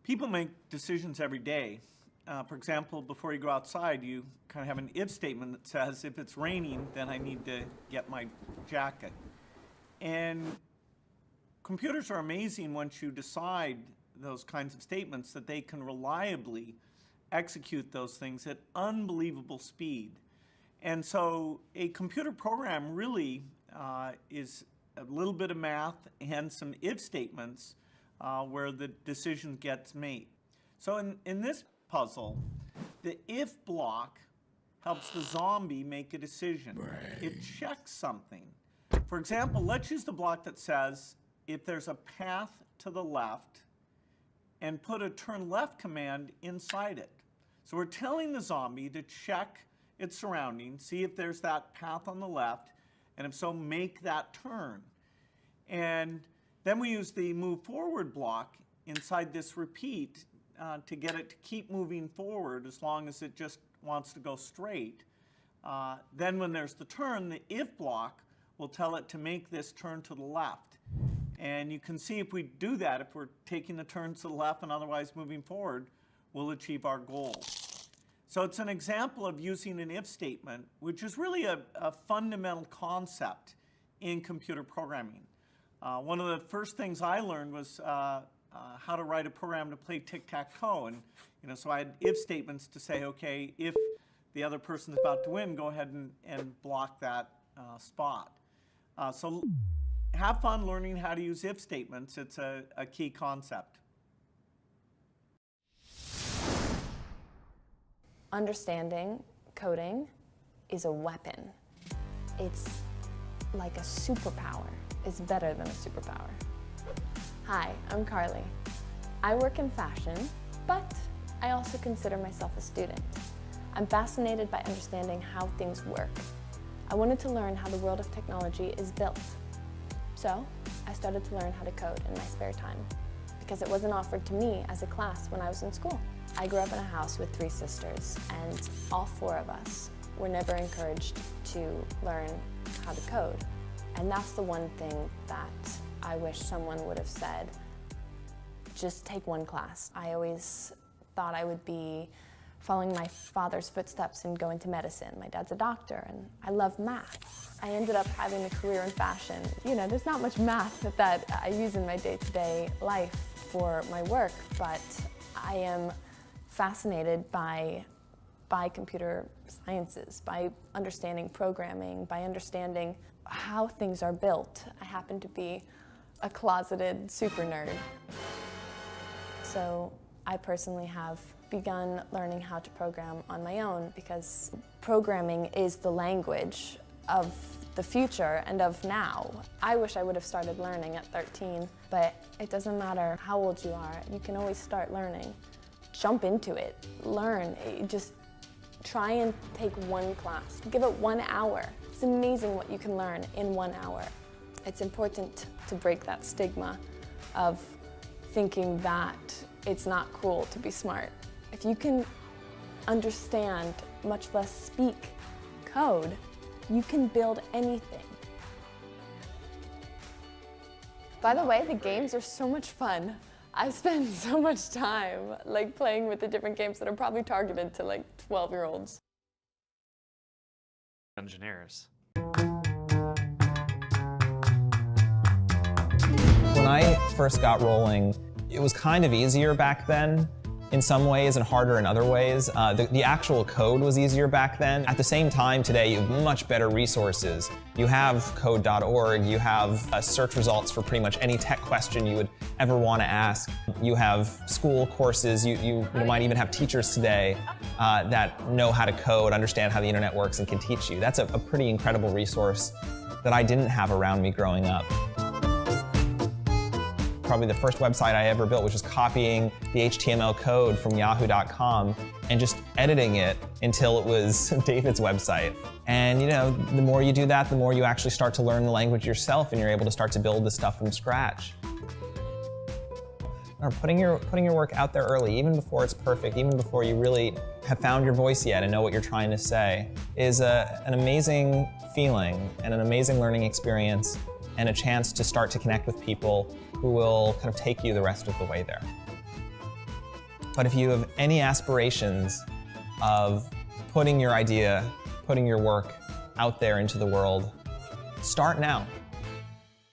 People make decisions every day. For example, before you go outside, you kind of have an if statement that says, if it's raining, then I need to get my jacket. And computers are amazing once you decide those kinds of statements, that they can reliably execute those things at unbelievable speed. And so a computer program really is a little bit of math and some if statements where the decision gets made. So in this puzzle, the if block helps the zombie make a decision. It checks something. For example, let's use the block that says, if there's a path to the left, and put a turn left command inside it. So we're telling the zombie to check its surroundings, see if there's that path on the left, and if so, make that turn. And then we use the move forward block inside this repeat to get it to keep moving forward as long as it just wants to go straight. Then when there's the turn, the if block will tell it to make this turn to the left. And you can see if we do that, if we're taking the turns to the left and otherwise moving forward, we'll achieve our goal. So it's an example of using an if statement, which is really a fundamental concept in computer programming. One of the first things I learned was how to write a program to play tic-tac-toe. And so I had if statements to say, okay, if the other person is about to win, go ahead and block that spot. So have fun learning how to use if statements. It's a key concept. Understanding coding is a weapon. It's like a superpower. It's better than a superpower. Hi, I'm Karlie. I work in fashion, but I also consider myself a student. I'm fascinated by understanding how things work. I wanted to learn how the world of technology is built. So I started to learn how to code in my spare time because it wasn't offered to me as a class when I was in school. I grew up in a house with 3 sisters, and all 4 of us were never encouraged to learn how to code. And that's the one thing that I wish someone would have said, just take one class. I always thought I would be following my father's footsteps and go into medicine. My dad's a doctor, and I love math. I ended up having a career in fashion. You know, there's not much math that I use in my day-to-day life for my work, but I am fascinated by computer sciences, by understanding programming, by understanding how things are built. I happen to be a closeted super nerd. So I personally have begun learning how to program on my own because programming is the language of the future and of now. I wish I would have started learning at 13, but it doesn't matter how old you are, you can always start learning. Jump into it, learn, just try and take one class. Give it 1 hour. It's amazing what you can learn in 1 hour. It's important to break that stigma of thinking that it's not cool to be smart. If you can understand, much less speak, code, you can build anything. By the way, the games are so much fun. I spend so much time playing with the different games that are probably targeted to 12-year-olds. Engineers. When I first got rolling, it was kind of easier back then in some ways and harder in other ways. The actual code was easier back then. At the same time today, you have much better resources. You have code.org, you have search results for pretty much any tech question you would ever want to ask. You have school courses, you might even have teachers today that know how to code, understand how the internet works, and can teach you. That's a pretty incredible resource that I didn't have around me growing up. Probably the first website I ever built was just copying the HTML code from yahoo.com and just editing it until it was David's website. And the more you do that, the more you actually start to learn the language yourself, and you're able to start to build the stuff from scratch. Or putting your work out there early, even before it's perfect, even before you really have found your voice yet and know what you're trying to say, is an amazing feeling and an amazing learning experience. and a chance to start to connect with people who will kind of take you the rest of the way there. But if you have any aspirations of putting your idea, putting your work out there into the world, start now.